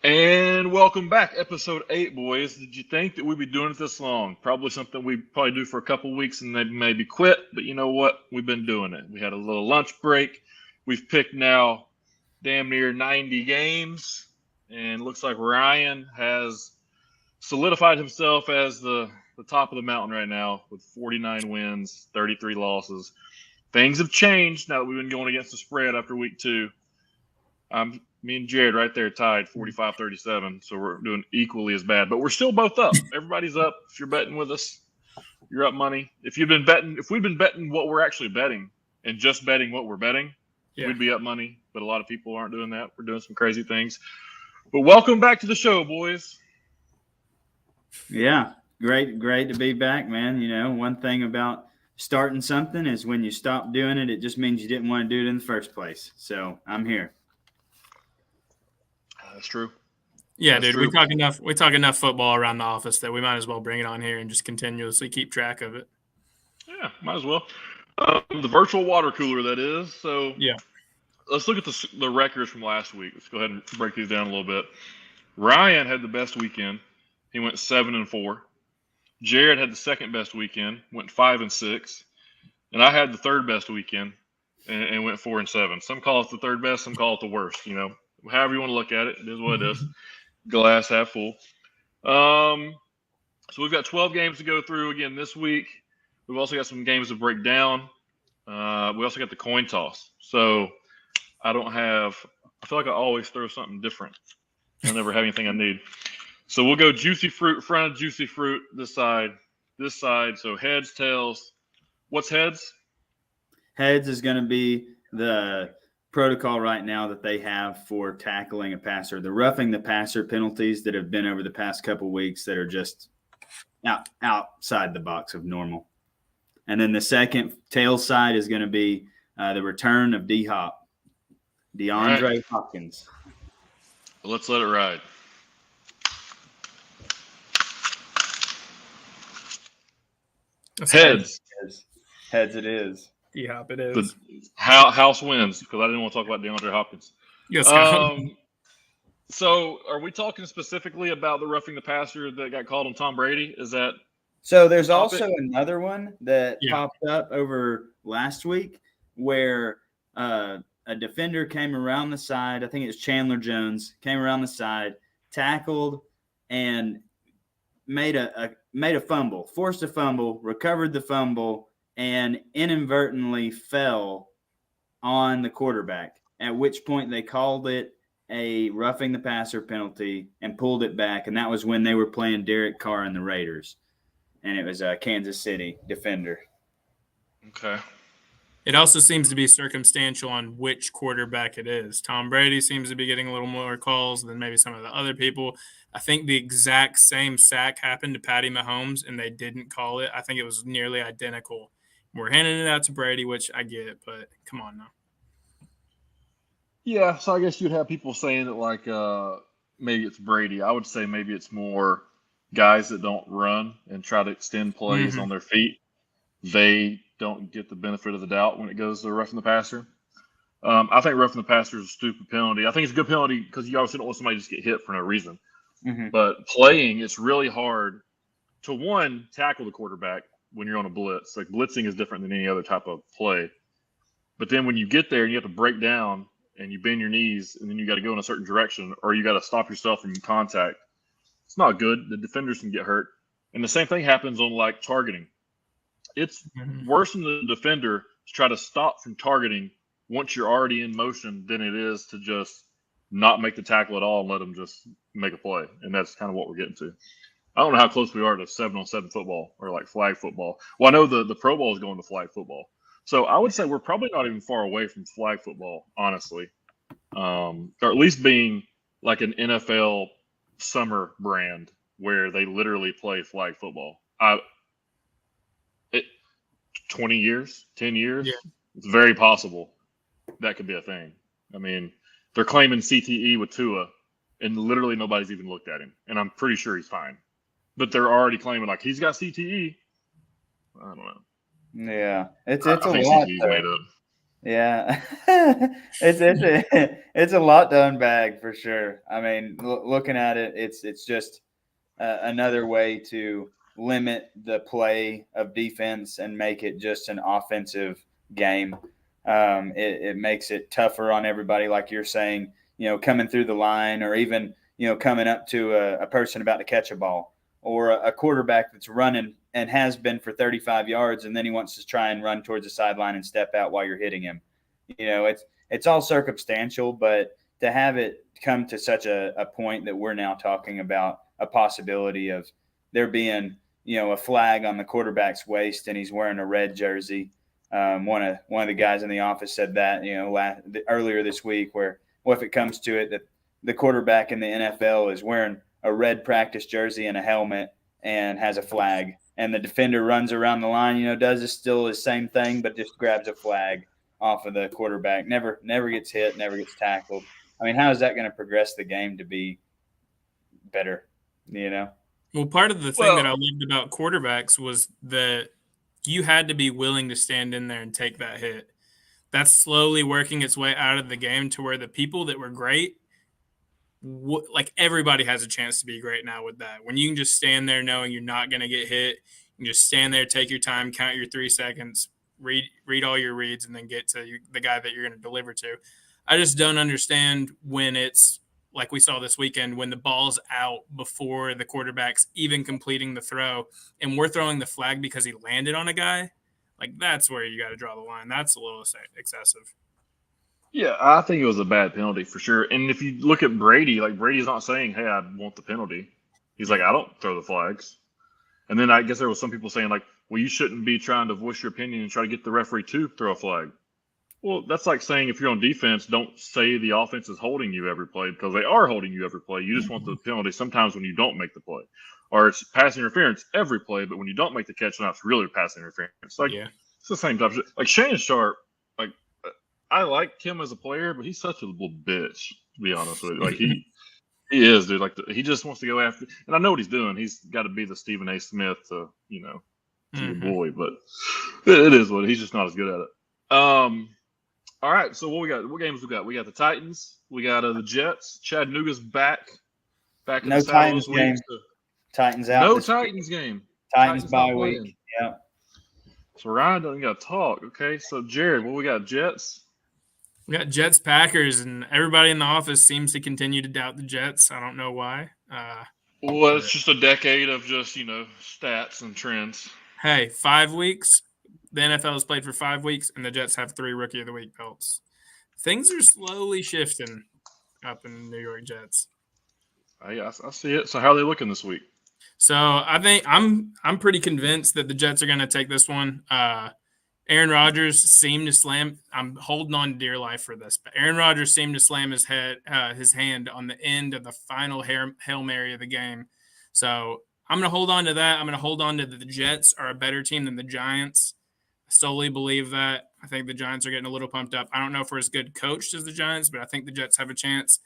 And welcome back, episode 8, boys. Did you think that we'd be doing it this long? Probably something we'd probably do for a couple weeks and then maybe quit. But you know what? We've been doing it. We had a little lunch break. We've picked now damn near 90 games. And looks like Ryan has solidified himself as the top of the mountain right now with 49 wins, 33 losses. Things have changed now that we've been going against the spread after week 2. Me and Jared right there tied 45-37, so we're doing equally as bad. But we're still both up. Everybody's up. If you're betting with us, you're up money. If we'd been betting what we're actually betting and just betting what we're betting, we'd be up money. But a lot of people aren't doing that. We're doing some crazy things. But welcome back to the show, boys. Yeah, great to be back, man. You know, one thing about starting something is when you stop doing it, it just means you didn't want to do it in the first place. So I'm here. That's true. Yeah, dude, we talk enough football around the office that we might as well bring it on here and just continuously keep track of it. Yeah, might as well. The virtual water cooler, that is. So yeah, let's look at the records from last week. Let's go ahead and break these down a little bit. Ryan had the best weekend. He went 7-4. Jared had the second best weekend, went 5-6, and I had the third best weekend and went 4-7. Some call it the third best, some call it the worst. You know. However you want to look at it, it is what it is. Glass half full. So we've got 12 games to go through again this week. We've also got some games to break down. We also got the coin toss. So I feel like I always throw something different. I never have anything I need. So we'll go juicy fruit, front of juicy fruit, this side. So heads, tails. What's heads? Heads is going to be the protocol right now that they have for tackling a passer, the roughing the passer penalties that have been over the past couple weeks that are just outside the box of normal. And then the second tail side is going to be the return of DeAndre right. Hopkins. Let's let it ride. Heads it is. D-Hop it is. House wins because I didn't want to talk about DeAndre Hopkins. Yes. So are we talking specifically about the roughing the passer that got called on Tom Brady? Is that so? There's also another one that popped up over last week where a defender came around the side. I think it was Chandler Jones came around the side, tackled, and made a fumble, forced a fumble, recovered the fumble, and inadvertently fell on the quarterback, at which point they called it a roughing the passer penalty and pulled it back. And that was when they were playing Derek Carr and the Raiders. And it was a Kansas City defender. Okay. It also seems to be circumstantial on which quarterback it is. Tom Brady seems to be getting a little more calls than maybe some of the other people. I think the exact same sack happened to Patty Mahomes, and they didn't call it. I think it was nearly identical. We're handing it out to Brady, which I get, but come on now. Yeah, so I guess you'd have people saying that like maybe it's Brady. I would say maybe it's more guys that don't run and try to extend plays on their feet. They don't get the benefit of the doubt when it goes to roughing the passer. I think roughing the passer is a stupid penalty. I think it's a good penalty because you obviously don't want somebody to just get hit for no reason. But playing, it's really hard to, one, tackle the quarterback when you're on a blitz. Like blitzing is different than any other type of play. But then when you get there and you have to break down and you bend your knees and then you got to go in a certain direction or you got to stop yourself from contact, it's not good. The defenders can get hurt. And the same thing happens on like targeting. It's worse than the defender to try to stop from targeting once you're already in motion than it is to just not make the tackle at all and let them just make a play. And that's kind of what we're getting to. I don't know how close we are to 7-on-7 football or like flag football. Well, I know the Pro Bowl is going to flag football. So I would say we're probably not even far away from flag football, honestly. Or at least being like an NFL summer brand where they literally play flag football. 20 years, 10 years, it's very possible that could be a thing. I mean, they're claiming CTE with Tua, and literally nobody's even looked at him. And I'm pretty sure he's fine. But they're already claiming, like, he's got CTE. I don't know. Yeah. It's I a think lot. CTE's made up. Yeah, it's a lot to unbag for sure. I mean, looking at it, it's just another way to limit the play of defense and make it just an offensive game. It makes it tougher on everybody, like you're saying. Coming through the line, or even coming up to a person about to catch a ball, or a quarterback that's running and has been for 35 yards, and then he wants to try and run towards the sideline and step out while you're hitting him. It's all circumstantial, but to have it come to such a point that we're now talking about a possibility of there being, a flag on the quarterback's waist and he's wearing a red jersey. One of the guys in the office said that, earlier this week, where if it comes to it, that the quarterback in the NFL is wearing a red practice jersey and a helmet and has a flag, and the defender runs around the line, does still the same thing, but just grabs a flag off of the quarterback, never gets hit, never gets tackled. I mean, how is that going to progress the game to be better? Well, part of the thing that I loved about quarterbacks was that you had to be willing to stand in there and take that hit. That's slowly working its way out of the game to where the people that were great, like everybody has a chance to be great now with that. When you can just stand there knowing you're not going to get hit, you just stand there, take your time, count your 3 seconds, read all your reads, and then get to the guy that you're going to deliver to. I just don't understand when it's like we saw this weekend, when the ball's out before the quarterback's even completing the throw, and we're throwing the flag because he landed on a guy. Like, that's where you got to draw the line. That's a little excessive. Yeah, I think it was a bad penalty for sure. And if you look at Brady, like, Brady's not saying, hey, I want the penalty. He's like, I don't throw the flags. And then I guess there was some people saying, like, well, you shouldn't be trying to voice your opinion and try to get the referee to throw a flag. Well, that's like saying if you're on defense, don't say the offense is holding you every play, because they are holding you every play. You just want the penalty sometimes when you don't make the play. Or it's passing interference every play, but when you don't make the catch, now it's really passing interference. Like, It's the same type of shit. Like, Shannon Sharp, like, I like him as a player, but he's such a little bitch, to be honest with you. Like, he is, dude. Like, he just wants to go after – and I know what he's doing. He's got to be the Stephen A. Smith to your boy, but it is what – he's just not as good at it. All right, so what games we got? We got the Titans. We got the Jets. Chattanooga's back in no the saddle this game. week. So Titans out. No Titans game. Titans bye week. Yeah. So Ryan doesn't got to talk. Okay, so Jared, what we got? Jets. We got Jets Packers, and everybody in the office seems to continue to doubt the Jets. I don't know why. Well, it's just a decade of just stats and trends. Hey, 5 weeks. The NFL has played for 5 weeks, and the Jets have 3 Rookie of the Week belts. Things are slowly shifting up in the New York Jets. I see it. So how are they looking this week? So I think I'm pretty convinced that the Jets are going to take this one. Aaron Rodgers seemed to slam. I'm holding on to dear life for this, but Aaron Rodgers seemed to slam his hand on the end of the final Hail Mary of the game. So I'm going to hold on to that. I'm going to hold on to the Jets are a better team than the Giants. I solely believe that. I think the Giants are getting a little pumped up. I don't know if we're as good coached as the Giants, but I think the Jets have a chance.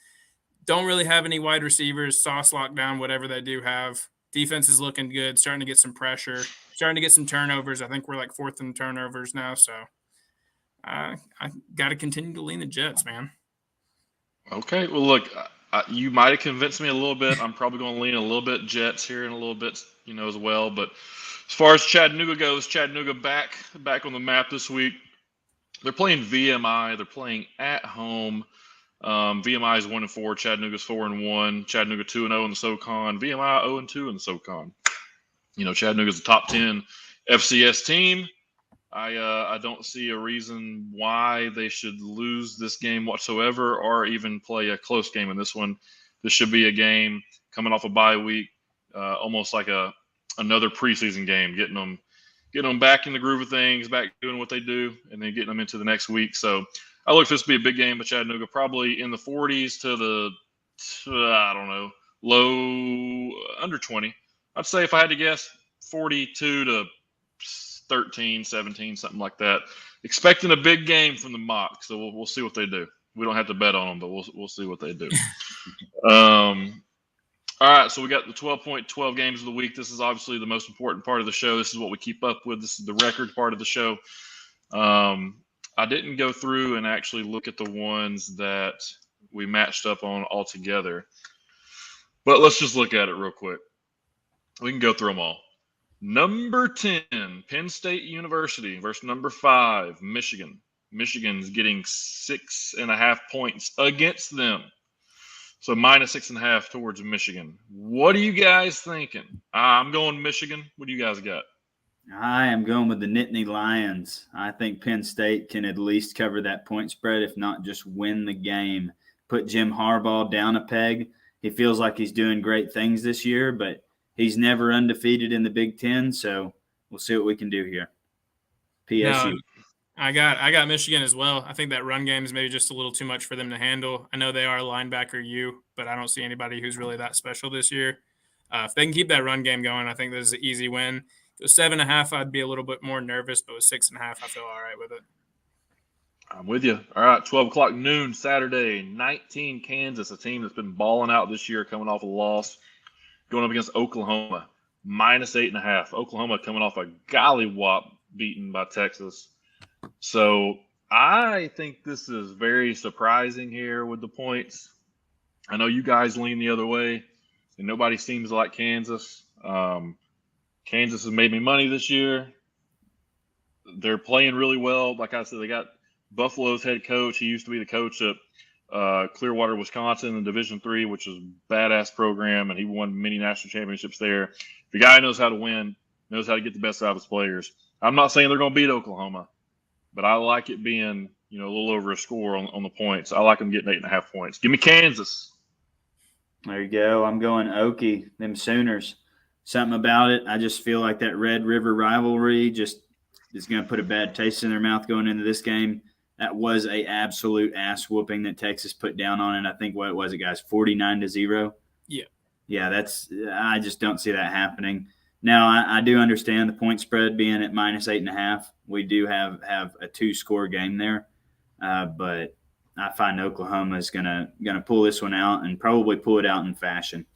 Don't really have any wide receivers, sauce lockdown, whatever they do have. Defense is looking good, starting to get some pressure, starting to get some turnovers. I think we're like 4th in turnovers now, so I got to continue to lean the Jets, man. Okay, well, look, you might have convinced me a little bit. I'm probably going to lean a little bit Jets here in a little bit, as well, but as far as Chattanooga goes, Chattanooga back on the map this week. They're playing VMI. They're playing at home. VMI is 1-4. Chattanooga's 4-1. Chattanooga 2-0 in the SoCon. VMI 0-2 in the SoCon. Chattanooga's a top 10 FCS team. I don't see a reason why they should lose this game whatsoever, or even play a close game in this one. This should be a game coming off a bye week, almost like another preseason game, getting them back in the groove of things, back doing what they do, and then getting them into the next week. So I look for this to be a big game, but Chattanooga probably in the 40s to the low under 20. I'd say if I had to guess, 42 to 13, 17, something like that. Expecting a big game from the Mock, so we'll see what they do. We don't have to bet on them, but we'll see what they do. All right, so we got the 12 games of the week. This is obviously the most important part of the show. This is what we keep up with. This is the record part of the show. I didn't go through and actually look at the ones that we matched up on all together. But let's just look at it real quick. We can go through them all. Number 10, Penn State University versus number 5, Michigan. Michigan's getting 6.5 points against them. So minus 6.5 towards Michigan. What are you guys thinking? I'm going Michigan. What do you guys got? I am going with the Nittany Lions. I think Penn State can at least cover that point spread, if not just win the game. Put Jim Harbaugh down a peg. He feels like he's doing great things this year, but he's never undefeated in the Big Ten, so we'll see what we can do here. PSU. No, I got Michigan as well. I think that run game is maybe just a little too much for them to handle. I know they are linebacker U, but I don't see anybody who's really that special this year. If they can keep that run game going, I think this is an easy win. If it was 7.5, I'd be a little bit more nervous, but with 6.5, I feel all right with it. I'm with you. All right, 12 o'clock noon Saturday, 19 Kansas, a team that's been balling out this year, coming off a loss, going up against Oklahoma, minus 8.5. Oklahoma coming off a gollywop beaten by Texas. So I think this is very surprising here with the points. I know you guys lean the other way, and nobody seems like Kansas. Kansas has made me money this year. They're playing really well. Like I said, they got Buffalo's head coach. He used to be the coach at Clearwater, Wisconsin in Division III, which is a badass program, and he won many national championships there. The guy knows how to win, knows how to get the best out of his players. I'm not saying they're going to beat Oklahoma, but I like it being, a little over a score on the points. I like them getting 8.5 points. Give me Kansas. There you go. I'm going Okie, them Sooners. Something about it. I just feel like that Red River rivalry just is going to put a bad taste in their mouth going into this game. That was a absolute ass whooping that Texas put down on it. I think what was it, guys? 49-0. Yeah. Yeah, I just don't see that happening. Now I do understand the point spread being at minus 8.5. We do have a 2-score game there, but I find Oklahoma is gonna pull this one out and probably pull it out in fashion.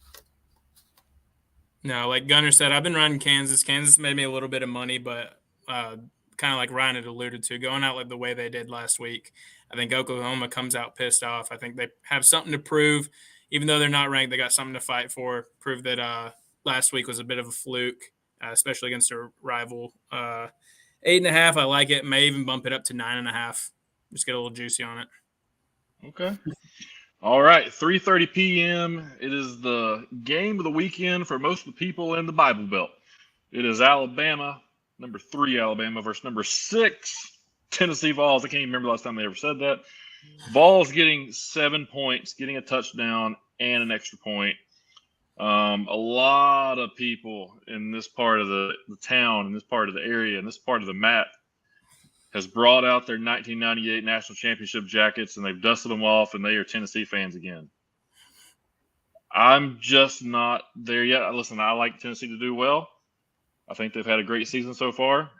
No, like Gunner said, I've been running Kansas. Kansas made me a little bit of money, but kind of like Ryan had alluded to, going out like the way they did last week. I think Oklahoma comes out pissed off. I think they have something to prove. Even though they're not ranked, they got something to fight for. Prove that last week was a bit of a fluke, especially against a rival. 8.5, I like it. May even bump it up to 9.5. Just get a little juicy on it. Okay. All right, 3:30 p.m. It is the game of the weekend for most of the people in the Bible Belt. It is Alabama, number 3 Alabama versus number 6 Tennessee Vols. I can't even remember the last time they ever said that. Vols getting 7 points, getting a touchdown and an extra point. A lot of people in this part of the town, in this part of the area, in this part of the map has brought out their 1998 national championship jackets, and they've dusted them off, and they are Tennessee fans again. I'm just not there yet. Listen, I like Tennessee to do well. I think they've had a great season so far.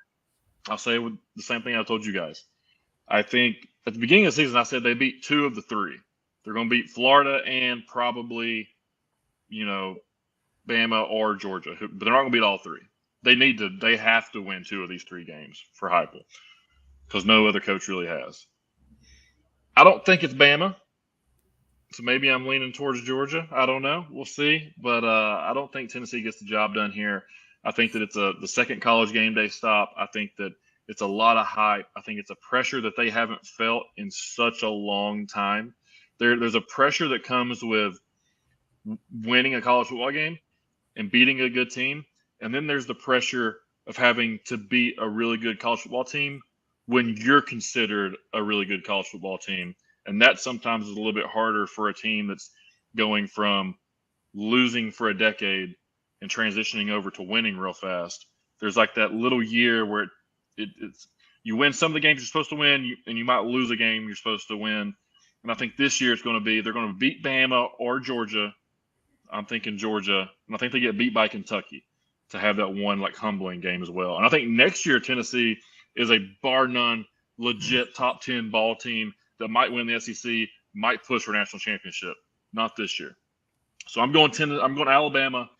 I'll say with the same thing I told you guys. I think at the beginning of the season, I said they beat 2 of the 3. They're going to beat Florida and probably, Bama or Georgia, but they're not going to beat all 3. They have to win 2 of these 3 games for Heupel, because no other coach really has. I don't think it's Bama, so maybe I'm leaning towards Georgia. I don't know. We'll see. But I don't think Tennessee gets the job done here. I think that it's the second college game day stop. I think that it's a lot of hype. I think it's a pressure that they haven't felt in such a long time. There's a pressure that comes with winning a college football game and beating a good team. And then there's the pressure of having to beat a really good college football team when you're considered a really good college football team. And that sometimes is a little bit harder for a team that's going from losing for a decade and transitioning over to winning real fast. There's like that little year where it's you win some of the games you're supposed to win, and you might lose a game you're supposed to win. And I think this year it's going to be they're going to beat Bama or Georgia. I'm thinking Georgia, and I think they get beat by Kentucky to have that one like humbling game as well. And I think next year Tennessee is a bar none legit top 10 ball team that might win the SEC, might push for a national championship. Not this year. So I'm going Alabama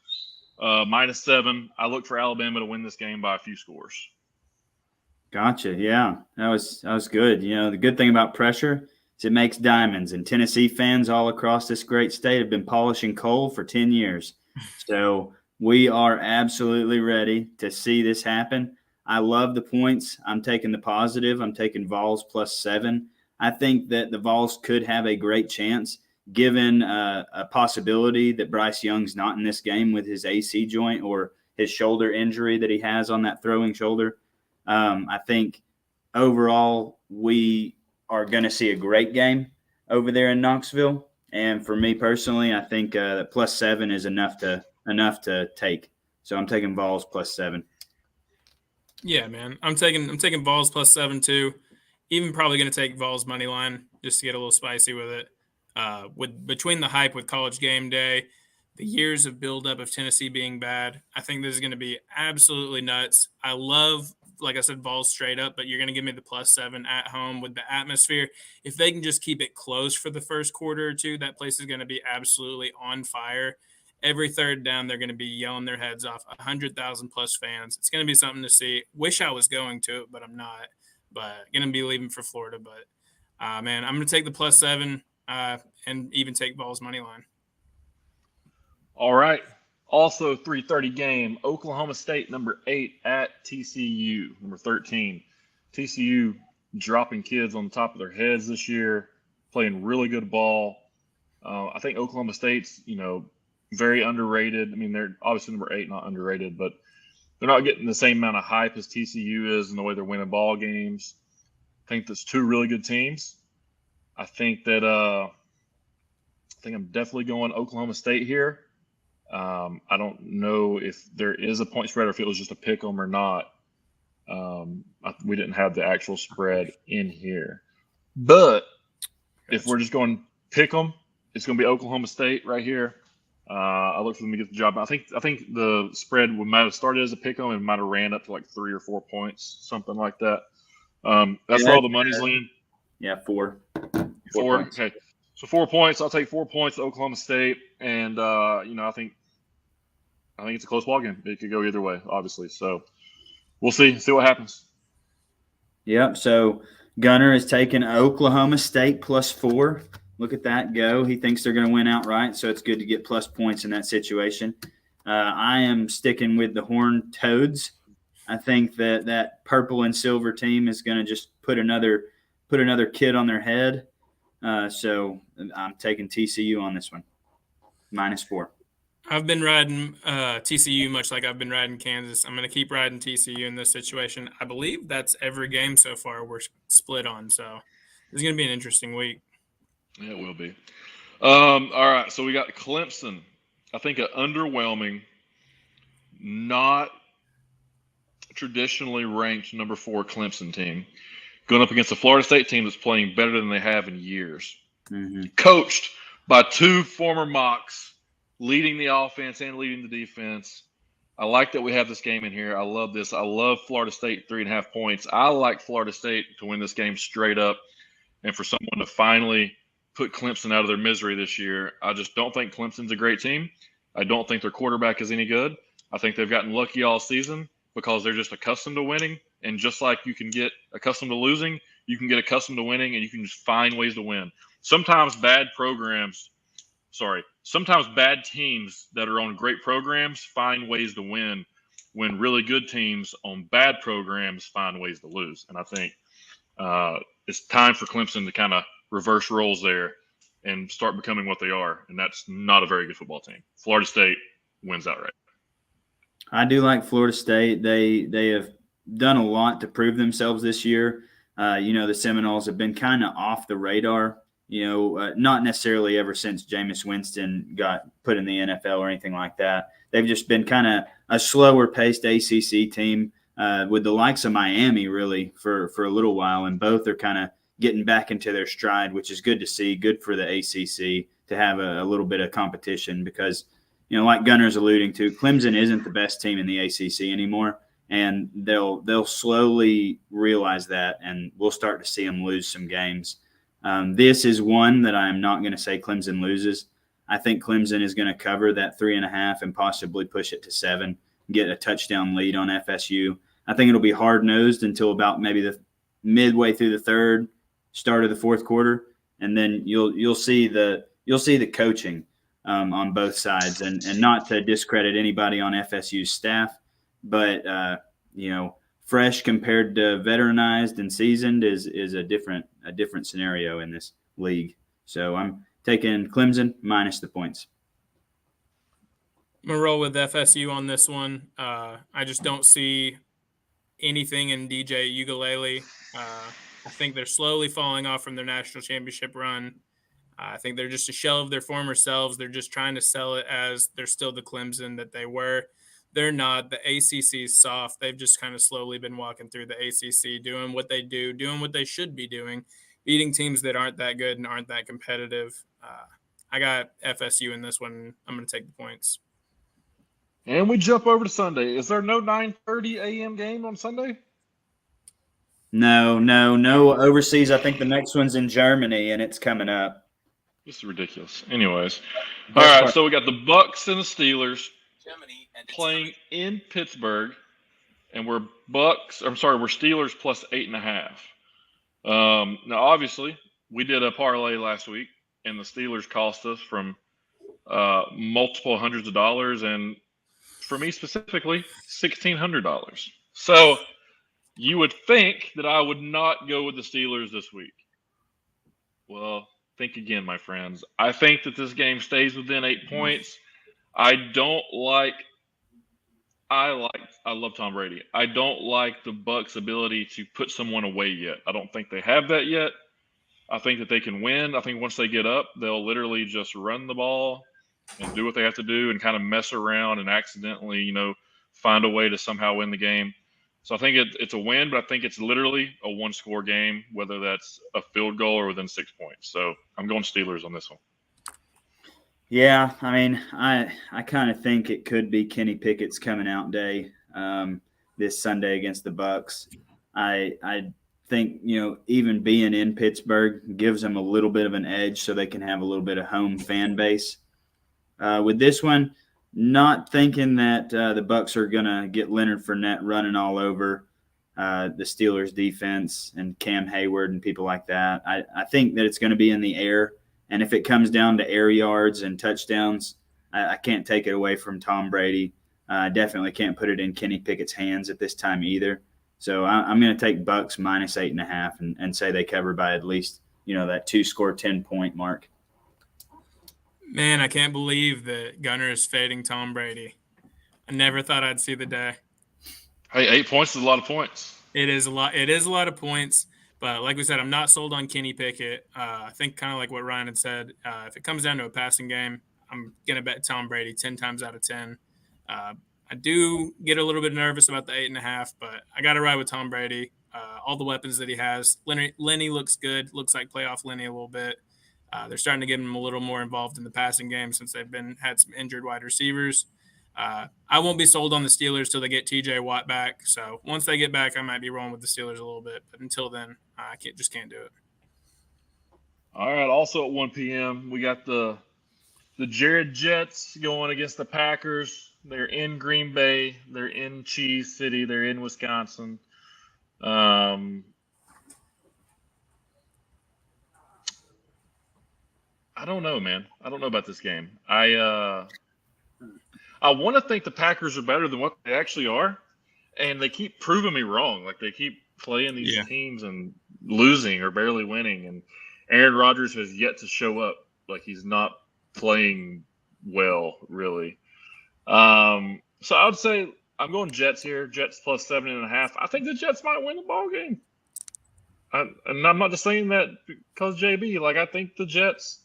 -7. I look for Alabama to win this game by a few scores. Gotcha. Yeah, that was good. You know, the good thing about pressure is it makes diamonds, and Tennessee fans all across this great state have been polishing coal for 10 years. So we are absolutely ready to see this happen. I love the points. I'm taking the positive. I'm taking Vols +7. I think that the Vols could have a great chance, given a possibility that Bryce Young's not in this game with his AC joint or his shoulder injury that he has on that throwing shoulder. I think overall we are going to see a great game over there in Knoxville. And for me personally, I think that +7 is enough to take. So I'm taking Vols +7. Yeah, man. I'm taking Vols +7 too. Even probably going to take Vols money line just to get a little spicy with it. With between the hype with College Game Day, the years of buildup of Tennessee being bad, I think this is going to be absolutely nuts. I love, like I said, Vols straight up, but you're going to give me the +7 at home with the atmosphere. If they can just keep it close for the first quarter or two, that place is going to be absolutely on fire. Every third down, they're going to be yelling their heads off. 100,000 plus fans. It's going to be something to see. Wish I was going to it, but I'm not. But going to be leaving for Florida. But man, I'm going to take the +7 and even take Vols money line. All right. Also, 3:30 game. Oklahoma State number 8 at TCU number 13. TCU dropping kids on the top of their heads this year, playing really good ball. I think Oklahoma State's very underrated. I mean, they're obviously number 8, not underrated, but they're not getting the same amount of hype as TCU is in the way they're winning ball games. I think that's two really good teams. I think I'm definitely going Oklahoma State here. I don't know if there is a point spread or if it was just a pick 'em or not. We didn't have the actual spread in here, but if we're just going pick 'em, it's going to be Oklahoma State right here. I look for them to get the job. I think the spread might have started as a pick 'em and might have ran up to like 3 or 4 points, something like that. That's where all the money's leaning. Yeah, 4. 4. Okay, so 4 points. I'll take 4 points to Oklahoma State, and I think it's a close ball game. It could go either way, obviously. So we'll see what happens. Yep. So Gunner is taking Oklahoma State +4. Look at that go. He thinks they're going to win outright, so it's good to get plus points in that situation. I am sticking with the Horned Toads. I think that purple and silver team is going to just put another kid on their head. So I'm taking TCU on this one, -4. I've been riding TCU much like I've been riding Kansas. I'm going to keep riding TCU in this situation. I believe that's every game so far we're split on. So it's going to be an interesting week. Yeah, it will be. All right, so we got Clemson. I think an underwhelming, not traditionally ranked number 4 Clemson team going up against a Florida State team that's playing better than they have in years. Mm-hmm. Coached by 2 former Mocs, leading the offense and leading the defense. I like that we have this game in here. I love this. I love Florida State 3.5 points. I like Florida State to win this game straight up and for someone to finally put Clemson out of their misery this year. I just don't think Clemson's a great team. I don't think their quarterback is any good. I think they've gotten lucky all season because they're just accustomed to winning. And just like you can get accustomed to losing, you can get accustomed to winning, and you can just find ways to win. Sometimes bad teams that are on great programs find ways to win when really good teams on bad programs find ways to lose. And I think it's time for Clemson to kind of reverse roles there and start becoming what they are. And that's not a very good football team. Florida State wins outright. I do like Florida State. They have done a lot to prove themselves this year. The Seminoles have been kind of off the radar, not necessarily ever since Jameis Winston got put in the NFL or anything like that. They've just been kind of a slower paced ACC team with the likes of Miami really for a little while. And both are kind of getting back into their stride, which is good to see. Good for the ACC to have a little bit of competition because, like Gunner's alluding to, Clemson isn't the best team in the ACC anymore. And they'll slowly realize that, and we'll start to see them lose some games. This is one that I'm not going to say Clemson loses. I think Clemson is going to cover that 3.5 and possibly push it to 7, get a touchdown lead on FSU. I think it'll be hard-nosed until about maybe the midway through the third, start of the fourth quarter, and then you'll see the coaching on both sides, and not to discredit anybody on FSU's staff, but fresh compared to veteranized and seasoned is a different scenario in this league. So I'm taking Clemson minus the points. I'm going to roll with FSU on this one. I just don't see anything in DJ Ukulele. I think they're slowly falling off from their national championship run. I think they're just a shell of their former selves. They're just trying to sell it as they're still the Clemson that they were. They're not. The ACC is soft. They've just kind of slowly been walking through the ACC, doing what they do, doing what they should be doing, beating teams that aren't that good and aren't that competitive. I got FSU in this one. I'm going to take the points. And we jump over to Sunday. Is there no 9:30 a.m. game on Sunday? No overseas. I think the next one's in Germany, and it's coming up. This is ridiculous. Anyways, all right. So we got the Bucks and the Steelers playing in Pittsburgh, and we're Steelers plus 8.5. Now, obviously, we did a parlay last week, and the Steelers cost us from multiple hundreds of dollars, and for me specifically, $1,600. So you would think that I would not go with the Steelers this week. Well, think again, my friends. I think that this game stays within 8 points. I love Tom Brady. I don't like the Bucs' ability to put someone away yet. I don't think they have that yet. I think that they can win. I think once they get up, they'll literally just run the ball and do what they have to do and kind of mess around and accidentally, find a way to somehow win the game. So I think it's a win, but I think it's literally a one-score game, whether that's a field goal or within 6 points. So I'm going Steelers on this one. Yeah, I mean, I kind of think it could be Kenny Pickett's coming out day this Sunday against the Bucs. I think, even being in Pittsburgh gives them a little bit of an edge so they can have a little bit of home fan base. With this one, not thinking that the Bucs are going to get Leonard Fournette running all over the Steelers defense and Cam Hayward and people like that. I think that it's going to be in the air. And if it comes down to air yards and touchdowns, I can't take it away from Tom Brady. I definitely can't put it in Kenny Pickett's hands at this time either. So I'm going to take Bucs minus 8.5 and say they cover by at least, that 2-score 10-point mark. Man, I can't believe that Gunner is fading Tom Brady. I never thought I'd see the day. Hey, 8 points is a lot of points. It is a lot. It is a lot of points. But like we said, I'm not sold on Kenny Pickett. I think kind of like what Ryan had said, if it comes down to a passing game, I'm going to bet Tom Brady 10 times out of 10. I do get a little bit nervous about the 8.5, but I got to ride with Tom Brady. All the weapons that he has. Lenny looks good. Looks like playoff Lenny a little bit. They're starting to get him a little more involved in the passing game since they've had some injured wide receivers. I won't be sold on the Steelers till they get TJ Watt back. So once they get back, I might be rolling with the Steelers a little bit. But until then, I can't do it. All right. Also at 1 p.m., we got the Jared Jets going against the Packers. They're in Green Bay. They're in Cheese City. They're in Wisconsin. I don't know, man. I don't know about this game. I want to think the Packers are better than what they actually are, and they keep proving me wrong. Like, they keep playing these teams and losing or barely winning, and Aaron Rodgers has yet to show up. Like, he's not playing well, really. So I would say I'm going Jets here. Jets plus 7.5. I think the Jets might win the ball game. And I'm not just saying that because JB. Like, I think the Jets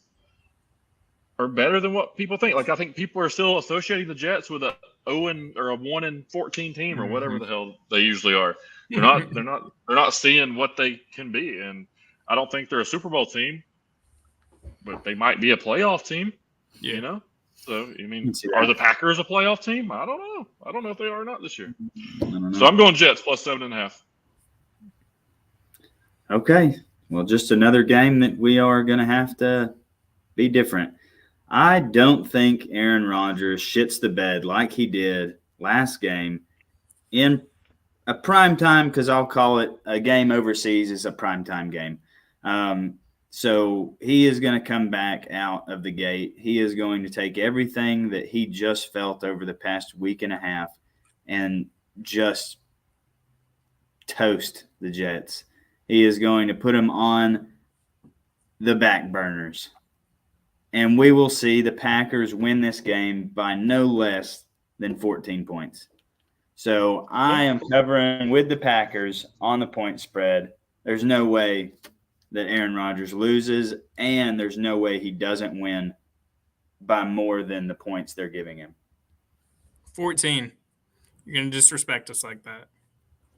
are better than what people think. Like, I think people are still associating the Jets with a 1-14 team or whatever the hell they usually are. They're not seeing what they can be, and I don't think they're a Super Bowl team, but they might be a playoff team. So I mean, are the Packers a playoff team? I don't know. I don't know if they are or not this year. So I'm going Jets plus 7.5. Okay, well, just another game that we are going to have to be different. I don't think Aaron Rodgers shits the bed like he did last game in a prime time, because I'll call it a game overseas is a prime time game. So he is going to come back out of the gate. He is going to take everything that he just felt over the past week and a half and just toast the Jets. He is going to put them on the back burners. And we will see the Packers win this game by no less than 14 points. So I am covering with the Packers on the point spread. There's no way that Aaron Rodgers loses, and there's no way he doesn't win by more than the points they're giving him. 14. You're going to disrespect us like that.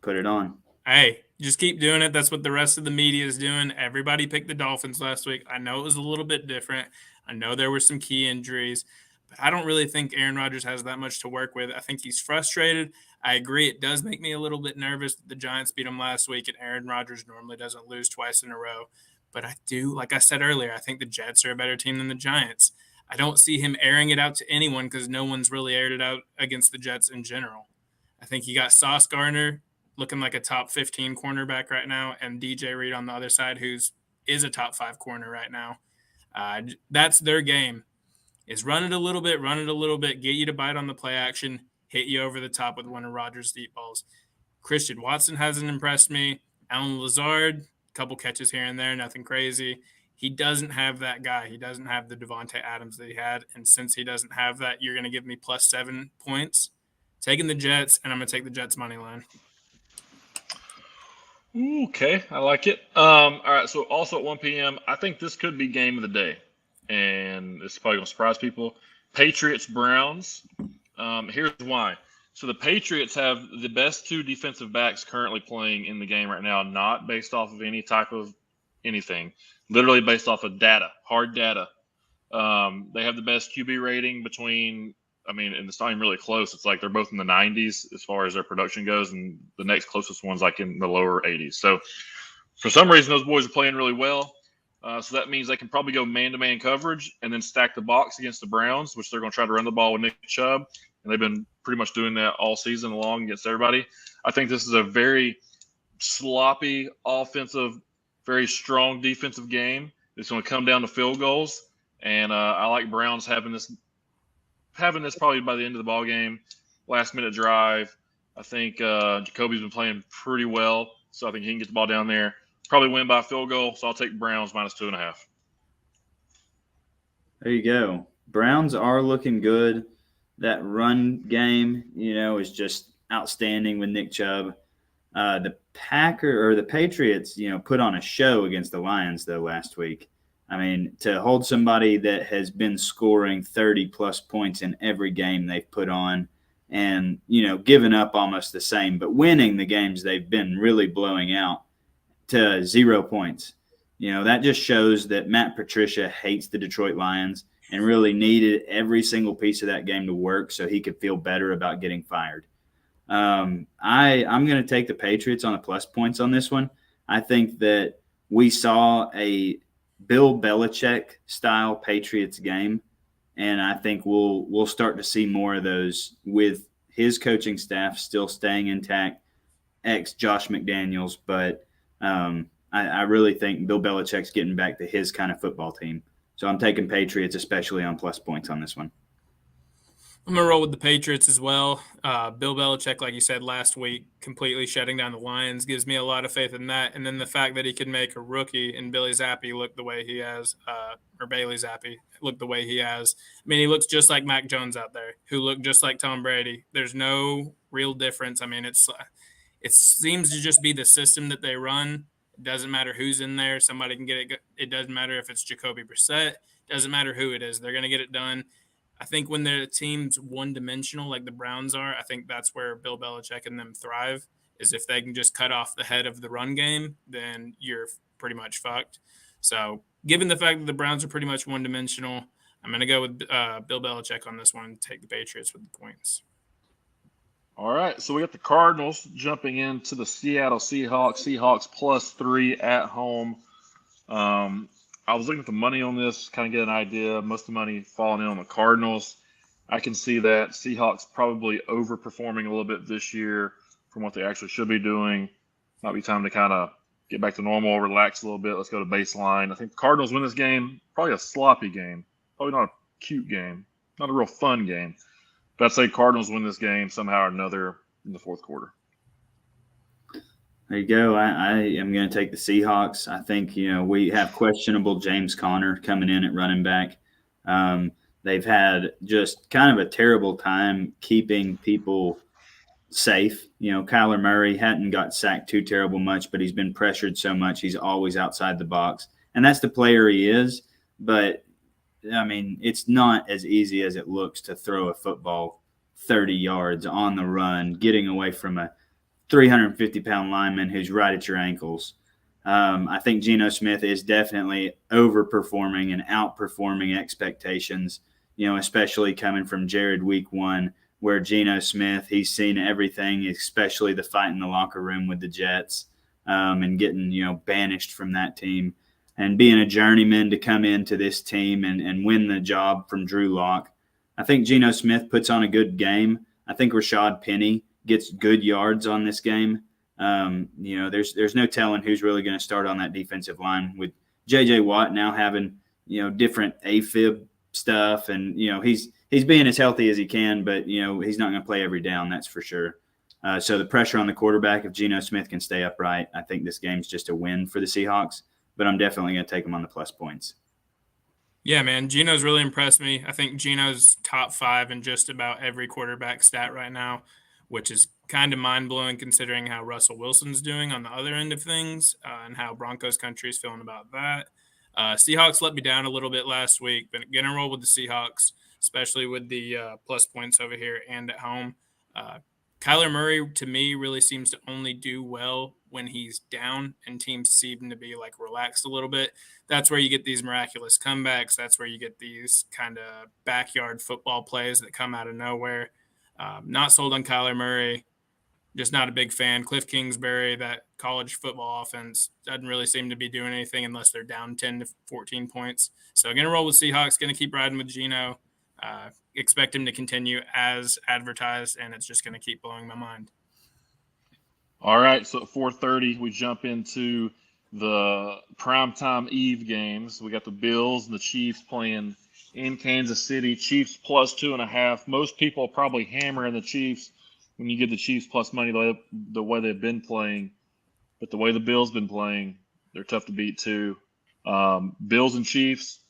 Put it on. Hey, just keep doing it. That's what the rest of the media is doing. Everybody picked the Dolphins last week. I know it was a little bit different. I know there were some key injuries, but I don't really think Aaron Rodgers has that much to work with. I think he's frustrated. I agree. It does make me a little bit nervous that the Giants beat him last week, and Aaron Rodgers normally doesn't lose twice in a row. But I do, like I said earlier, I think the Jets are a better team than the Giants. I don't see him airing it out to anyone because no one's really aired it out against the Jets in general. I think you got Sauce Gardner looking like a top 15 cornerback right now, and DJ Reed on the other side, is a top 5 corner right now. That's their game, is run it a little bit, get you to bite on the play action, hit you over the top with one of Rodgers' deep balls. Christian Watson hasn't impressed me. Alan Lazard, a couple catches here and there, nothing crazy. He doesn't have that guy. He doesn't have the Devontae Adams that he had, and since he doesn't have that, you're going to give me plus 7 points. Taking the Jets, and I'm going to take the Jets money line. Okay, I like it. All right, so also at 1 p.m., I think this could be game of the day, and it's probably going to surprise people. Patriots-Browns. Here's why. So the Patriots have the best 2 defensive backs currently playing in the game right now, not based off of any type of anything, literally based off of data, hard data. They have the best QB rating and it's not even really close. It's like they're both in the 90s as far as their production goes, and the next closest one's like in the lower 80s. So for some reason, those boys are playing really well. So that means they can probably go man-to-man coverage and then stack the box against the Browns, which they're going to try to run the ball with Nick Chubb. And they've been pretty much doing that all season long against everybody. I think this is a very sloppy offensive, very strong defensive game. It's going to come down to field goals. And I like Browns having this probably by the end of the ball game, last-minute drive. I think Jacoby's been playing pretty well, so I think he can get the ball down there. Probably win by a field goal, so I'll take Browns minus 2.5. There you go. Browns are looking good. That run game, is just outstanding with Nick Chubb. The Patriots, put on a show against the Lions, though, last week. I mean, to hold somebody that has been scoring 30-plus points in every game they've put on and, giving up almost the same, but winning the games they've been really blowing out to 0 points. That just shows that Matt Patricia hates the Detroit Lions and really needed every single piece of that game to work so he could feel better about getting fired. I'm going to take the Patriots on the plus points on this one. I think that we saw a Bill Belichick-style Patriots game, and I think we'll start to see more of those with his coaching staff still staying intact, ex-Josh McDaniels, but I really think Bill Belichick's getting back to his kind of football team. So I'm taking Patriots, especially on plus points on this one. I'm going to roll with the Patriots as well. Bill Belichick, like you said last week, completely shutting down the Lions gives me a lot of faith in that. And then the fact that he can make a rookie in Billy Zappi look the way he has, or Bailey Zappi look the way he has. I mean, he looks just like Mac Jones out there, who looked just like Tom Brady. There's no real difference. I mean, it seems to just be the system that they run. It doesn't matter who's in there. Somebody can get it. It doesn't matter if it's Jacoby Brissett. It doesn't matter who it is. They're going to get it done. I think when their team's one-dimensional like the Browns are, I think that's where Bill Belichick and them thrive, is if they can just cut off the head of the run game, then you're pretty much fucked. So given the fact that the Browns are pretty much one-dimensional, I'm going to go with Bill Belichick on this one and take the Patriots with the points. All right, so we got the Cardinals jumping into the Seattle Seahawks. Seahawks +3 at home. I was looking at the money on this, kind of get an idea. Most of the money falling in on the Cardinals. I can see that Seahawks probably overperforming a little bit this year. from what they actually should be doing. Might be time to kind of get back to normal, relax a little bit. Let's go to baseline. I think the Cardinals win this game. Probably a sloppy game. Probably not a cute game. Not a real fun game. But I'd say Cardinals win this game somehow or another in the fourth quarter. There you go. I am going to take the Seahawks. I think, we have questionable James Conner coming in at running back. They've had just kind of a terrible time keeping people safe. Kyler Murray hadn't got sacked too terrible much, but he's been pressured so much. He's always outside the box. And that's the player he is. But, it's not as easy as it looks to throw a football 30 yards on the run, getting away from a 350-pound lineman who's right at your ankles. I think Geno Smith is definitely overperforming and outperforming expectations, especially coming from Jared week 1, where Geno Smith, he's seen everything, especially the fight in the locker room with the Jets, and getting, banished from that team. And being a journeyman to come into this team and win the job from Drew Lock. I think Geno Smith puts on a good game. I think Rashad Penny gets good yards on this game. There's no telling who's really going to start on that defensive line with J.J. Watt now having, different AFib stuff. And, he's being as healthy as he can, but, he's not going to play every down, that's for sure. So the pressure on the quarterback, if Geno Smith can stay upright, I think this game's just a win for the Seahawks. But I'm definitely going to take him on the plus points. Yeah, man. Geno's really impressed me. I think Geno's top 5 in just about every quarterback stat right now, which is kind of mind-blowing considering how Russell Wilson's doing on the other end of things and how Broncos country is feeling about that. Seahawks let me down a little bit last week, but going to roll with the Seahawks, especially with the plus points over here and at home. Kyler Murray, to me, really seems to only do well when he's down and teams seem to be relaxed a little bit. That's where you get these miraculous comebacks. That's where you get these kind of backyard football plays that come out of nowhere. Not sold on Kyler Murray. Just not a big fan. Cliff Kingsbury, that college football offense, doesn't really seem to be doing anything unless they're down 10 to 14 points. So I'm going to roll with Seahawks, going to keep riding with Geno. Expect him to continue as advertised, and it's just going to keep blowing my mind. All right, so at 4:30, we jump into the primetime Eve games. We got the Bills and the Chiefs playing in Kansas City. Chiefs plus 2.5. Most people are probably hammering the Chiefs when you get the Chiefs plus money the way they've been playing. But the way the Bills been playing, they're tough to beat too. Bills and Chiefs,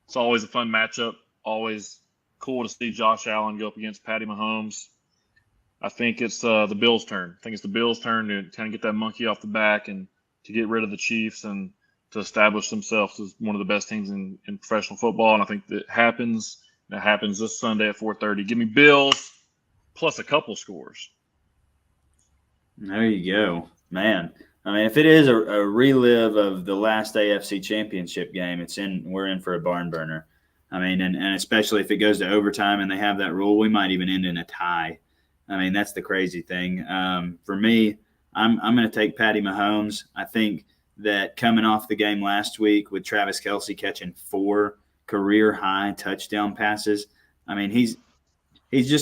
it's always a fun matchup. Always cool to see Josh Allen go up against Patty Mahomes. I think it's the Bills' turn. I think it's the Bills' turn to kind of get that monkey off the back and to get rid of the Chiefs and to establish themselves as one of the best teams in professional football. And I think that happens. That happens this Sunday at 4:30. Give me Bills plus a couple scores. There you go, man. If it is a relive of the last AFC Championship game, we're in for a barn burner. And especially if it goes to overtime and they have that rule, we might even end in a tie. That's the crazy thing. For me, I'm going to take Patty Mahomes. I think that coming off the game last week with Travis Kelce catching 4 career-high touchdown passes, he's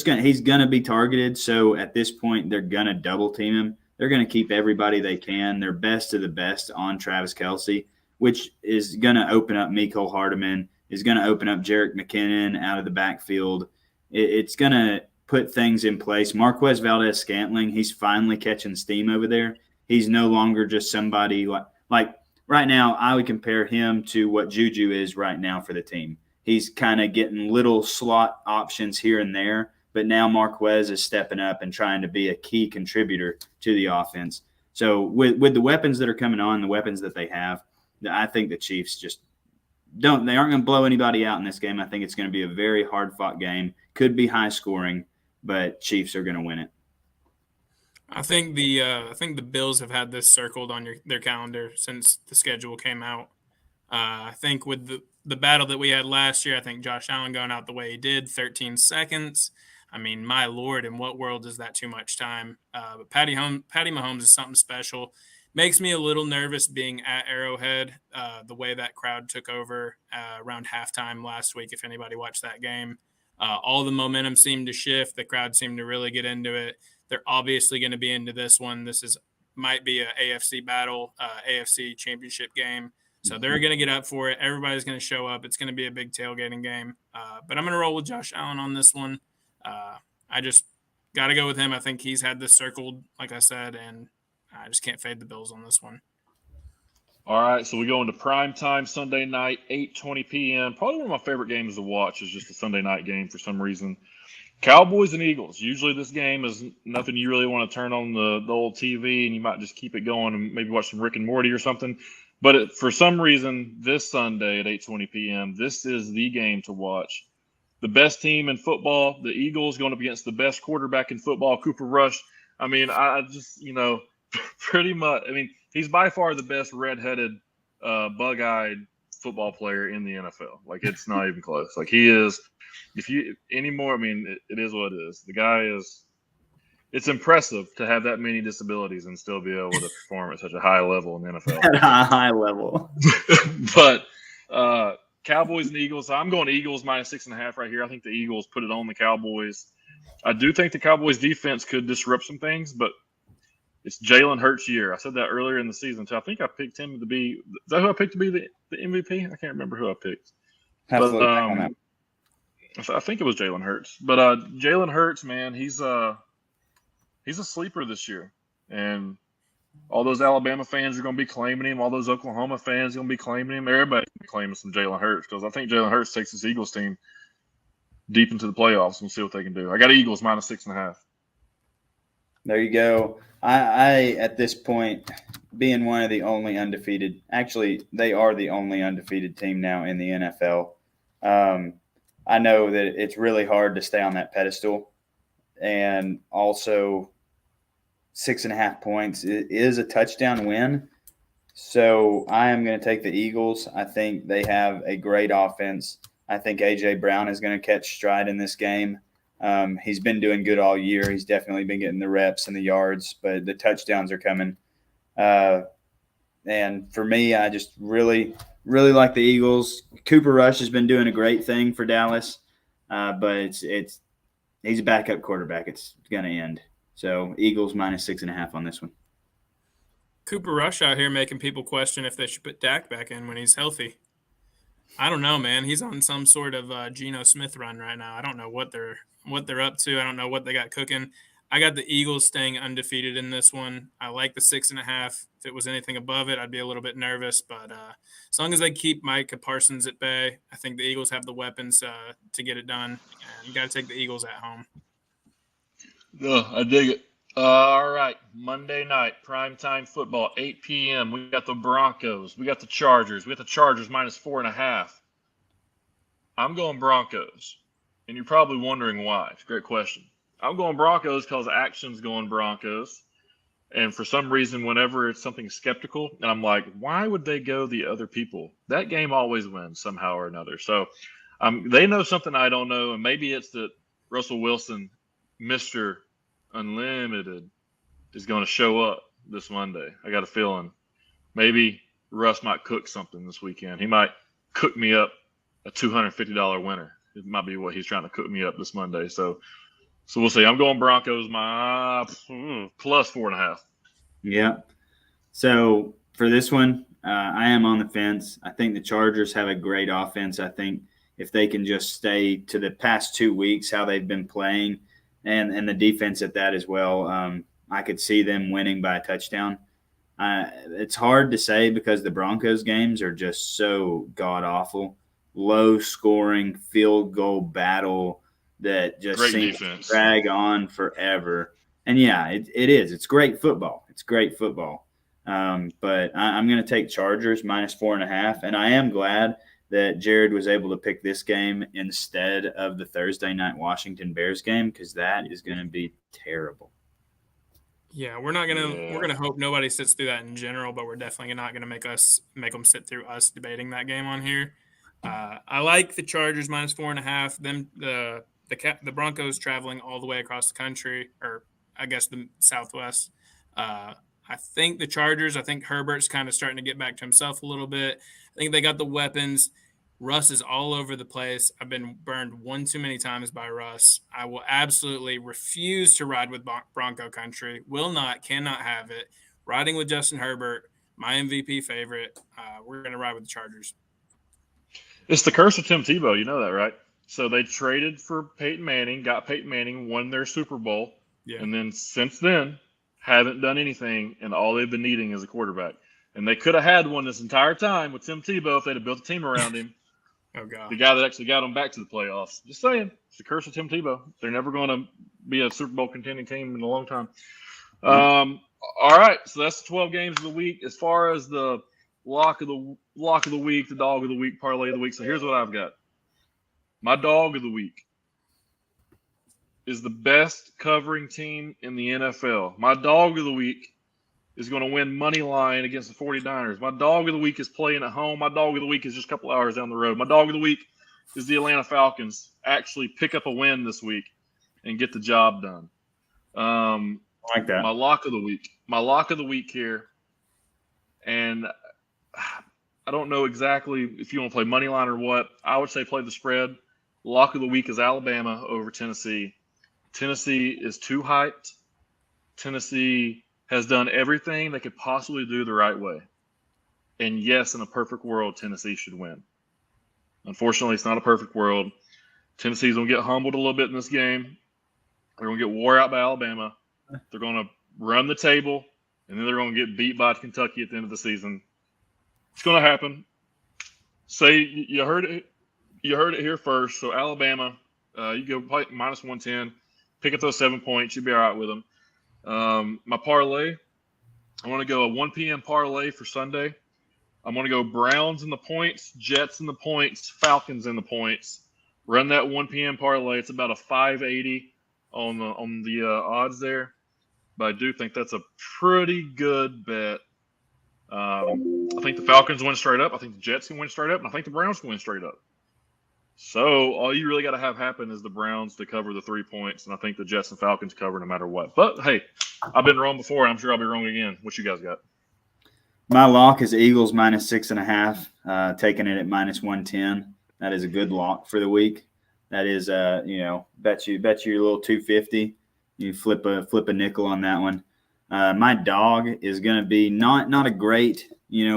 going to be targeted. So at this point, they're going to double team him. They're going to keep everybody they can. They're best of the best on Travis Kelce, which is going to open up Mecole Hardman, is going to open up Jerick McKinnon out of the backfield. It's going to put things in place. Marquez Valdez-Scantling, he's finally catching steam over there. He's no longer just somebody like right now, I would compare him to what Juju is right now for the team. He's kind of getting little slot options here and there, but now Marquez is stepping up and trying to be a key contributor to the offense. So with the weapons that are coming on, the weapons that they have, I think the Chiefs just they aren't going to blow anybody out in this game. I think it's going to be a very hard-fought game. Could be high scoring, but Chiefs are going to win it. I think the Bills have had this circled on their calendar since the schedule came out. I think with the battle that we had last year, I think Josh Allen going out the way he did, 13 seconds. My Lord, in what world is that too much time? But Patty Mahomes is something special. Makes me a little nervous being at Arrowhead, the way that crowd took over around halftime last week, if anybody watched that game. All the momentum seemed to shift. The crowd seemed to really get into it. They're obviously going to be into this one. Might be a AFC battle, AFC championship game. So they're going to get up for it. Everybody's going to show up. It's going to be a big tailgating game. But I'm going to roll with Josh Allen on this one. I just got to go with him. I think he's had this circled, like I said, and I just can't fade the Bills on this one. All right, so we go into prime time Sunday night, 8:20 p.m. Probably one of my favorite games to watch is just a Sunday night game for some reason. Cowboys and Eagles. Usually this game is nothing you really want to turn on the old TV, and you might just keep it going and maybe watch some Rick and Morty or something. But for some reason, this Sunday at 8:20 p.m., this is the game to watch. The best team in football, the Eagles, going up against the best quarterback in football, Cooper Rush. I mean, I just, pretty much, he's by far the best redheaded, bug-eyed football player in the NFL. Like, it's not even close. Like, he is, it is what it is. The guy is, it's impressive to have that many disabilities and still be able to perform at such a high level in the NFL. At a high level. But Cowboys and Eagles, I'm going Eagles -6.5 right here. I think the Eagles put it on the Cowboys. I do think the Cowboys defense could disrupt some things, but it's Jalen Hurts' year. I said that earlier in the season, too. I think I picked him to be – is that who I picked to be the MVP? I can't remember who I picked. But I think it was Jalen Hurts. But Jalen Hurts, man, he's a sleeper this year. And all those Alabama fans are going to be claiming him. All those Oklahoma fans are going to be claiming him. Everybody's going to be claiming some Jalen Hurts because I think Jalen Hurts takes this Eagles team deep into the playoffs and see what they can do. I got Eagles -6.5. There you go. I at this point, being one of the only undefeated, actually, they are the only undefeated team now in the NFL. I know that it's really hard to stay on that pedestal. And also, 6.5 points is a touchdown win. So I am going to take the Eagles. I think they have a great offense. I think A.J. Brown is going to catch stride in this game. He's been doing good all year. He's definitely been getting the reps and the yards, but the touchdowns are coming. And for me, I just really, really like the Eagles. Cooper Rush has been doing a great thing for Dallas, but he's a backup quarterback. It's going to end. So Eagles -6.5 on this one. Cooper Rush out here making people question if they should put Dak back in when he's healthy. I don't know, man. He's on some sort of Geno Smith run right now. I don't know what they're up to. I don't know what they got cooking. I got the Eagles staying undefeated in this one. I like the 6.5. If it was anything above it, I'd be a little bit nervous. But as long as they keep Micah Parsons at bay, I think the Eagles have the weapons to get it done. And you got to take the Eagles at home. I dig it. All right, Monday night, primetime football, 8 p.m. We got the Broncos. We got the Chargers. We got the Chargers -4.5. I'm going Broncos, and you're probably wondering why. It's a great question. I'm going Broncos because action's going Broncos, and for some reason, whenever it's something skeptical, and I'm like, why would they go the other people? That game always wins somehow or another. So they know something I don't know, and maybe it's that Russell Wilson, Mr. Unlimited, is going to show up this Monday. I got a feeling maybe Russ might cook something this weekend. He might cook me up a $250 winner. It might be what he's trying to cook me up this Monday. So we'll see. I'm going Broncos +4.5. Yeah. So for this one, I am on the fence. I think the Chargers have a great offense. I think if they can just stay to the past 2 weeks, how they've been playing, and the defense at that as well, I could see them winning by a touchdown. It's hard to say because the Broncos games are just so god-awful. Low-scoring field goal battle that just seems to drag on forever. And, yeah, it is. It's great football. It's great football. But I'm going to take Chargers -4.5, and I am glad that Jared was able to pick this game instead of the Thursday night Washington Bears game because that is going to be terrible. Yeah, we're gonna hope nobody sits through that in general, but we're definitely not gonna make them sit through us debating that game on here. I like the Chargers -4.5. Them the Broncos traveling all the way across the country, or I guess the Southwest. I think the Chargers. I think Herbert's kind of starting to get back to himself a little bit. I think they got the weapons. Russ is all over the place. I've been burned one too many times by Russ. I will absolutely refuse to ride with Bronco Country. Will not, cannot have it. Riding with Justin Herbert, my MVP favorite. We're going to ride with the Chargers. It's the curse of Tim Tebow. You know that, right? So they traded for Peyton Manning, got Peyton Manning, won their Super Bowl, and then since then haven't done anything, and all they've been needing is a quarterback. And they could have had one this entire time with Tim Tebow if they'd have built a team around him. Oh, God. The guy that actually got them back to the playoffs. Just saying. It's the curse of Tim Tebow. They're never going to be a Super Bowl contending team in a long time. All right. So that's the 12 games of the week. As far as the lock of the week, the dog of the week, parlay of the week. So here's what I've got. My dog of the week is the best covering team in the NFL. My dog of the week is going to win money line against the 49ers. My dog of the week is playing at home. My dog of the week is just a couple hours down the road. My dog of the week is the Atlanta Falcons actually pick up a win this week and get the job done. I like that. My lock of the week here, and I don't know exactly if you want to play money line or what. I would say play the spread. Lock of the week is Alabama over Tennessee. Tennessee is too hyped. Tennessee has done everything they could possibly do the right way. And yes, in a perfect world, Tennessee should win. Unfortunately, it's not a perfect world. Tennessee's going to get humbled a little bit in this game. They're going to get wore out by Alabama. They're going to run the table, and then they're going to get beat by Kentucky at the end of the season. It's going to happen. Say you heard it here first. So Alabama, you go play minus 110, pick up those 7 points. You'll be all right with them. My parlay, I want to go a 1 p.m. parlay for Sunday. I'm going to go Browns in the points, Jets in the points, Falcons in the points. Run that 1 p.m. parlay. It's about a 580 on the odds there, but I do think that's a pretty good bet. I think the Falcons win straight up. I think the Jets can win straight up, and I think the Browns can win straight up. So all you really got to have happen is the Browns to cover the 3 points, and I think the Jets and Falcons cover no matter what. But, hey, I've been wrong before, and I'm sure I'll be wrong again. What you guys got? My lock is Eagles minus 6.5, taking it at minus 110. That is a good lock for the week. That is, bet you a little 250. You flip a nickel on that one. My dog is going to be not a great,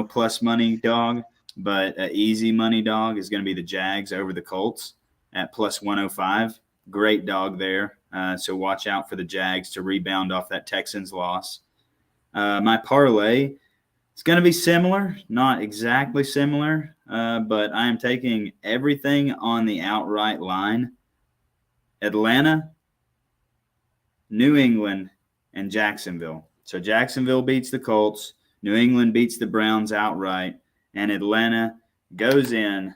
plus money dog, but an easy money dog is going to be the Jags over the Colts at plus 105. Great dog there. So watch out for the Jags to rebound off that Texans loss. My parlay is going to be similar, not exactly similar, but I am taking everything on the outright line. Atlanta, New England, and Jacksonville. So Jacksonville beats the Colts, New England beats the Browns outright, and Atlanta goes in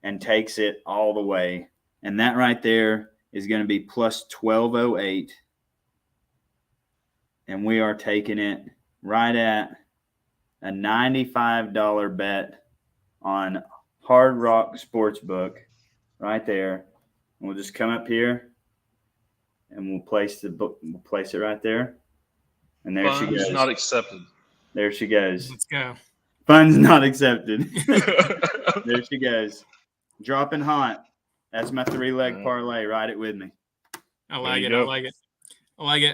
and takes it all the way. And that right there is going to be plus 1208. And we are taking it right at a $95 bet on Hard Rock Sportsbook right there. And we'll just come up here and we'll place it right there. And there she goes. Not accepted. There she goes. Let's go. Funds not accepted. There she goes. Dropping hot. That's my 3-leg parlay. Ride it with me. I like it.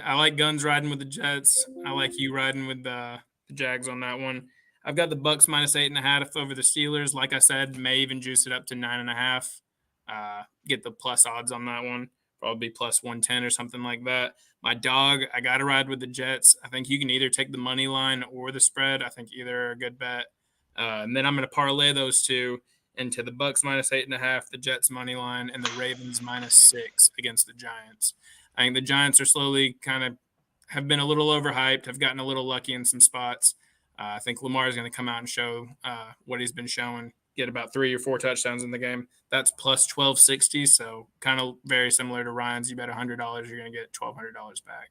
I like Guns riding with the Jets. I like you riding with the Jags on that one. I've got the Bucks minus 8.5 over the Steelers. Like I said, may even juice it up to 9.5. Get the plus odds on that one. Probably plus 110 or something like that. My dog, I got to ride with the Jets. I think you can either take the money line or the spread. I think either are a good bet. And then I'm going to parlay those two into the Bucks minus 8.5, the Jets money line, and the Ravens minus 6 against the Giants. I think the Giants are slowly kind of have been a little overhyped, have gotten a little lucky in some spots. I think Lamar is going to come out and show what he's been showing, get about 3 or 4 touchdowns in the game. That's plus 1260, so kind of very similar to Ryan's. You bet $100, you're going to get $1,200 back.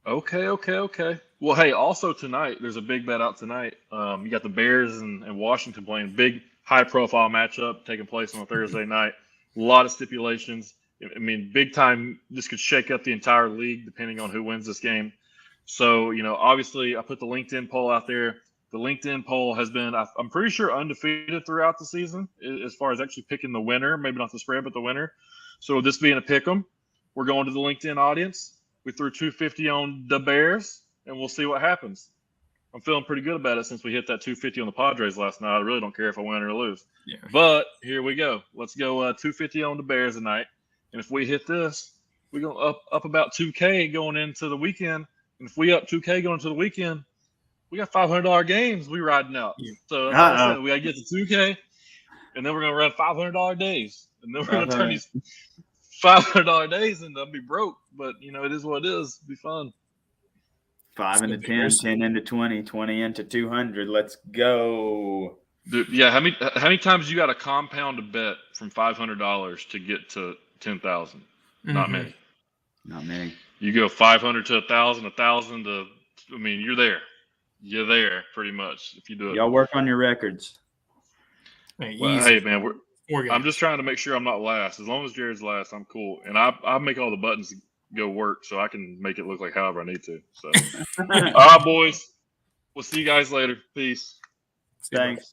Okay. Well, hey, also tonight, there's a big bet out tonight. You got the Bears and Washington playing. Big, high-profile matchup taking place on a Thursday night. A lot of stipulations. I mean, big time, this could shake up the entire league depending on who wins this game. So, obviously I put the LinkedIn poll out there. The LinkedIn poll has been, I'm pretty sure, undefeated throughout the season as far as actually picking the winner, maybe not the spread, but the winner. So this being a pick 'em, we're going to the LinkedIn audience. We threw $250 on the Bears, and we'll see what happens. I'm feeling pretty good about it since we hit that $250 on the Padres last night. I really don't care if I win or lose. Yeah. But here we go. Let's go $250 on the Bears tonight. And if we hit this, we're going up about $2K going into the weekend. And if we up $2K going into the weekend, we got $500 games we riding out. Yeah. So that's what I said. We got to get to $2K, and then we're going to run $500 days. And then we're going to turn these $500 days into be broke. But, it is what it is. It'll be fun. 5 into 10, 10 into 20, 20 into 200. Let's go. Dude, yeah, how many times you got to compound a bet from $500 to get to 10,000? Not many. Not many. You go 500 to 1,000, 1,000 to. You're there. You're there pretty much if you do it. Y'all work on your records. Hey man, I'm just trying to make sure I'm not last. As long as Jared's last, I'm cool, and I make all the buttons go work so I can make it look like however I need to. So, all right, boys, we'll see you guys later. Peace. Thanks.